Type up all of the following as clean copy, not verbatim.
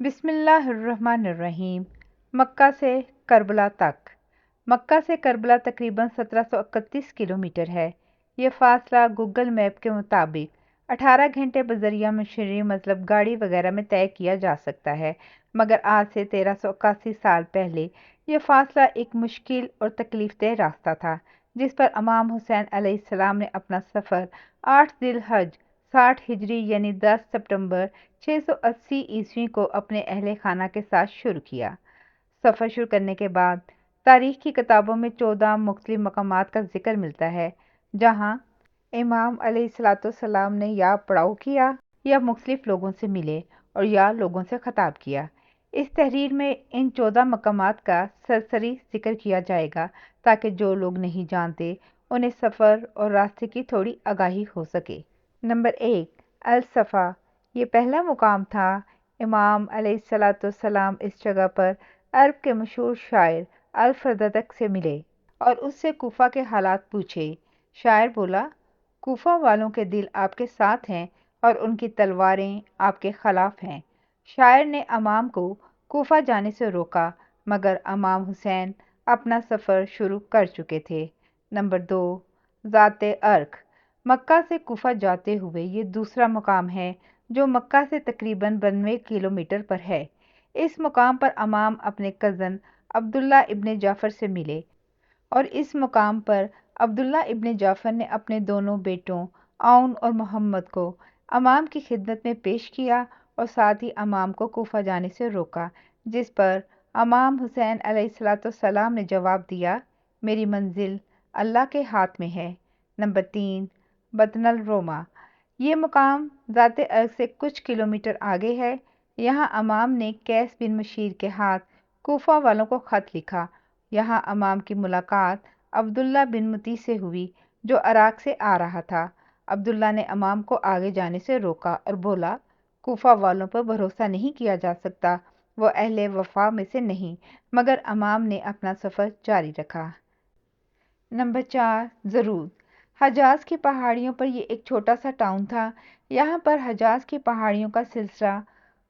بسم اللہ الرحمن الرحیم۔ مکہ سے کربلا تک۔ مکہ سے کربلا تقریباً 1731 کلومیٹر ہے۔ یہ فاصلہ گوگل میپ کے مطابق 18 گھنٹے بذریعہ مشتری مطلب گاڑی وغیرہ میں طے کیا جا سکتا ہے، مگر آج سے 1381 سال پہلے یہ فاصلہ ایک مشکل اور تکلیف دہ راستہ تھا، جس پر امام حسین علیہ السلام نے اپنا سفر 8 ذی الحج 60 ہجری یعنی 10 ستمبر 680 کو اپنے اہل خانہ کے ساتھ شروع کیا۔ سفر شروع کرنے کے بعد تاریخ کی کتابوں میں 14 مختلف مقامات کا ذکر ملتا ہے جہاں امام علیہ السلام نے یا پڑاؤ کیا یا مختلف لوگوں سے ملے اور یا لوگوں سے خطاب کیا۔ اس تحریر میں ان 14 مقامات کا سرسری ذکر کیا جائے گا تاکہ جو لوگ نہیں جانتے انہیں سفر اور راستے کی تھوڑی آگاہی ہو سکے۔ نمبر 1، الصفا۔ یہ پہلا مقام تھا۔ امام علیہ السلام اس جگہ پر عرب کے مشہور شاعر الفرددق سے ملے اور اس سے کوفہ کے حالات پوچھے۔ شاعر بولا، کوفہ والوں کے دل آپ کے ساتھ ہیں اور ان کی تلواریں آپ کے خلاف ہیں۔ شاعر نے امام کو کوفہ جانے سے روکا، مگر امام حسین اپنا سفر شروع کر چکے تھے۔ نمبر 2، ذات ارق۔ مکہ سے کوفہ جاتے ہوئے یہ دوسرا مقام ہے جو مکہ سے تقریباً 92 کلومیٹر پر ہے۔ اس مقام پر امام اپنے کزن عبداللہ ابن جعفر سے ملے اور اس مقام پر عبداللہ ابن جعفر نے اپنے دونوں بیٹوں عون اور محمد کو امام کی خدمت میں پیش کیا اور ساتھ ہی امام کو کوفہ جانے سے روکا، جس پر امام حسین علیہ السلام نے جواب دیا، میری منزل اللہ کے ہاتھ میں ہے۔ نمبر 3، بطن الروما۔ یہ مقام ذات ارق سے کچھ کلومیٹر آگے ہے۔ یہاں امام نے قیس بن مشیر کے ہاتھ کوفہ والوں کو خط لکھا۔ یہاں امام کی ملاقات عبداللہ بن متی سے ہوئی جو عراق سے آ رہا تھا۔ عبداللہ نے امام کو آگے جانے سے روکا اور بولا، کوفہ والوں پر بھروسہ نہیں کیا جا سکتا، وہ اہل وفا میں سے نہیں، مگر امام نے اپنا سفر جاری رکھا۔ نمبر 4، زرود۔ حجاز کی پہاڑیوں پر یہ ایک چھوٹا سا ٹاؤن تھا۔ یہاں پر حجاز کی پہاڑیوں کا سلسلہ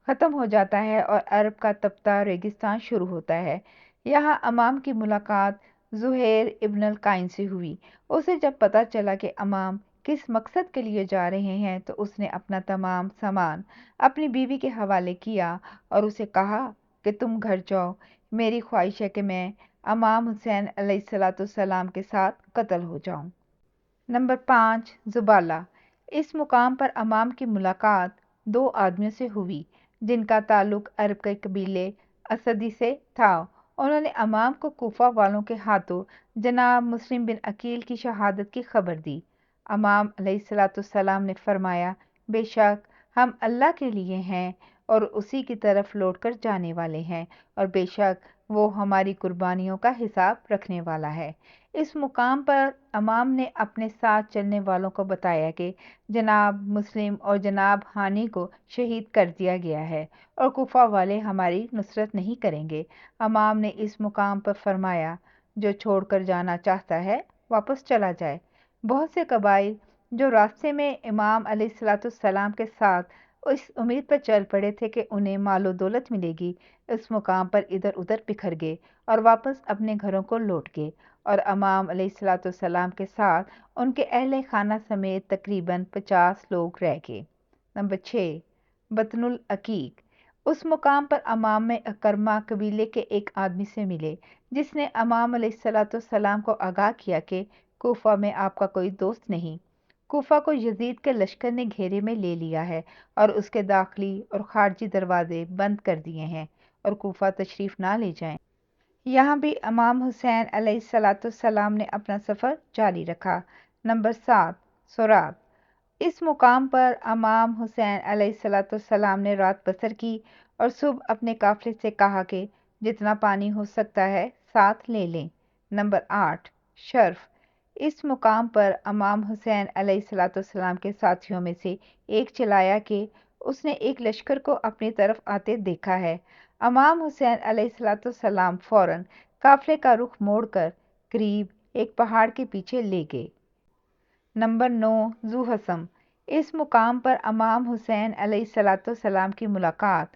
ختم ہو جاتا ہے اور عرب کا تپتا ریگستان شروع ہوتا ہے۔ یہاں امام کی ملاقات زہیر ابن القائن سے ہوئی۔ اسے جب پتہ چلا کہ امام کس مقصد کے لیے جا رہے ہیں تو اس نے اپنا تمام سامان اپنی بیوی کے حوالے کیا اور اسے کہا کہ تم گھر جاؤ، میری خواہش ہے کہ میں امام حسین علیہ السلام کے ساتھ قتل ہو جاؤں۔ نمبر 5، زبالہ۔ اس مقام پر امام کی ملاقات 2 آدمیوں سے ہوئی جن کا تعلق عرب کے قبیلے اسدی سے تھا۔ انہوں نے امام کو کوفہ والوں کے ہاتھوں جناب مسلم بن عقیل کی شہادت کی خبر دی۔ امام علیہ السلام نے فرمایا، بے شک ہم اللہ کے لیے ہیں اور اسی کی طرف لوٹ کر جانے والے ہیں، اور بے شک وہ ہماری قربانیوں کا حساب رکھنے والا ہے۔ اس مقام پر امام نے اپنے ساتھ چلنے والوں کو بتایا کہ جناب مسلم اور جناب ہانی کو شہید کر دیا گیا ہے اور کوفہ والے ہماری نصرت نہیں کریں گے۔ امام نے اس مقام پر فرمایا، جو چھوڑ کر جانا چاہتا ہے واپس چلا جائے۔ بہت سے قبائل جو راستے میں امام علیہ السلام کے ساتھ اس امید پر چل پڑے تھے کہ انہیں مال و دولت ملے گی، اس مقام پر ادھر ادھر بکھر گئے اور واپس اپنے گھروں کو لوٹ گئے، اور امام علیہ السلام کے ساتھ ان کے اہل خانہ سمیت تقریباً 50 لوگ رہ گئے۔ نمبر 6، بطن العقیق۔ اس مقام پر امام میں اکرمہ قبیلے کے ایک آدمی سے ملے جس نے امام علیہ السلام کو آگاہ کیا کہ کوفہ میں آپ کا کوئی دوست نہیں۔ کوفہ کو یزید کے لشکر نے گھیرے میں لے لیا ہے اور اس کے داخلی اور خارجی دروازے بند کر دیے ہیں، اور کوفہ تشریف نہ لے جائیں۔ یہاں بھی امام حسین علیہ السلام نے اپنا سفر جاری رکھا۔ نمبر 7، سورات۔ اس مقام پر امام حسین علیہ السلام نے رات بسر کی اور صبح اپنے قافلے سے کہا کہ جتنا پانی ہو سکتا ہے ساتھ لے لیں۔ نمبر 8، شرف۔ اس مقام پر امام حسین علیہ السلام کے ساتھیوں میں سے ایک چلایا کہ اس نے ایک لشکر کو اپنی طرف آتے دیکھا ہے۔ امام حسین علیہ السلام فوراً قافلے کا رخ موڑ کر قریب ایک پہاڑ کے پیچھے لے گئے۔ نمبر 9، ذو حسم۔ اس مقام پر امام حسین علیہ السلام کی ملاقات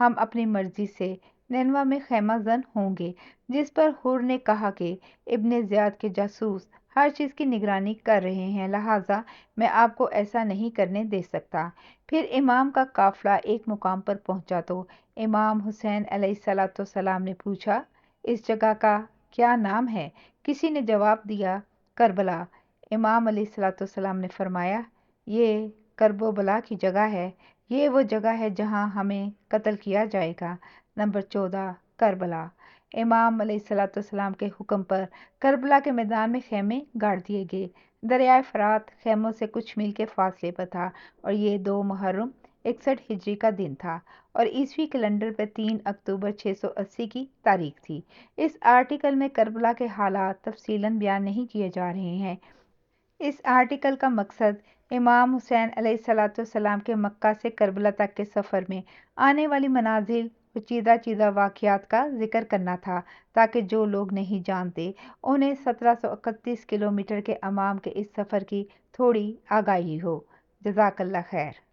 ہم اپنی مرضی سے نینوا میں خیمہ زن ہوں گے، جس پر حر نے کہا کہ ابن زیاد کے جاسوس ہر چیز کی نگرانی کر رہے ہیں، لہٰذا میں آپ کو ایسا نہیں کرنے دے سکتا۔ پھر امام کا قافلہ ایک مقام پر پہنچا تو امام حسین علیہ السلام نے پوچھا، اس جگہ کا کیا نام ہے؟ کسی نے جواب دیا، کربلا۔ امام علیہ السلام نے فرمایا، یہ کرب و بلا کی جگہ ہے، یہ وہ جگہ ہے جہاں ہمیں قتل کیا جائے گا۔ نمبر 14 کربلا۔ امام علیہ السلام کے حکم پر کربلا کے میدان میں خیمے گاڑ دیے گئے۔ دریائے فرات خیموں سے کچھ میل کے فاصلے پر تھا اور یہ 2 محرم 61 ہجری کا دن تھا اور عیسوی کیلنڈر پر 3 اکتوبر 680 کی تاریخ تھی۔ اس آرٹیکل میں کربلا کے حالات تفصیلاً بیان نہیں کیے جا رہے ہیں۔ اس آرٹیکل کا مقصد امام حسین علیہ السلام کے مکہ سے کربلا تک کے سفر میں آنے والی منازل و چیدہ واقعات کا ذکر کرنا تھا، تاکہ جو لوگ نہیں جانتے انہیں 1731 کلومیٹر کے امام کے اس سفر کی تھوڑی آگاہی ہو۔ جزاک اللہ خیر۔